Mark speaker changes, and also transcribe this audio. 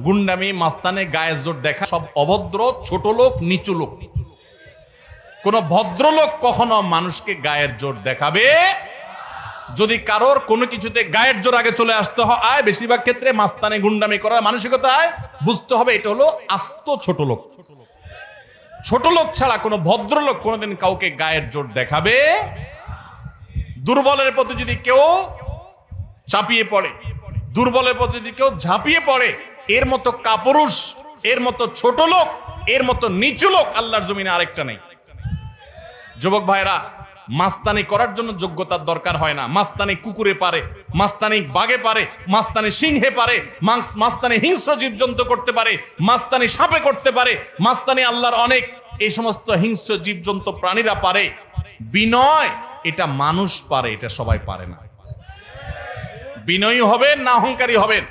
Speaker 1: গুন্ডামি, মাস্তানে, গায়ের জোর দেখা সব অভদ্র, ছোট লোক, নিচু লোক। কোন ভদ্রলোক কখনো মানুষকে গায়ের জোর দেখাবে। যদি কারোর কোনো কিছুতে গায়ের জোর আগে চলে আসতে হয়, বেশিরভাগ ক্ষেত্রে মাস্তানে গুন্ডামি করার মানসিকতায় বুঝতে হবে এটা হলো আস্ত ছোট লোক। ছোট লোক ছাড়া কোনো ভদ্রলোক কোনোদিন কাউকে গায়ের জোর দেখাবে। দুর্বলের প্রতি যদি কেউ চাপিয়ে পড়ে, দুর্বলের প্রতি যদি কেউ ঝাঁপিয়ে পড়ে, এর মতো কাপুরুষ, এর মতো ছোট লোক, এর মতো নিচু লোক আল্লাহর জমিনে আরেকটা নেই। যুবক ভাইরা, মাস্তানি করার জন্য যোগ্যতার দরকার হয় না। মাস্তানি কুকুরে পারে, মাস্তানি বাঘে পারে, মাস্তানি সিংহে পারে, মাস্তানি হিংস্র জীবজন্তু করতে পারে, মাস্তানি সাপে করতে পারে, মাস্তানি আল্লাহর অনেক এই সমস্ত হিংস্র জীবজন্তু প্রাণীরা পারে। বিনয় এটা মানুষ পারে, এটা সবাই পারে না। বিনয়ী হবেন না অহংকারী হবেন?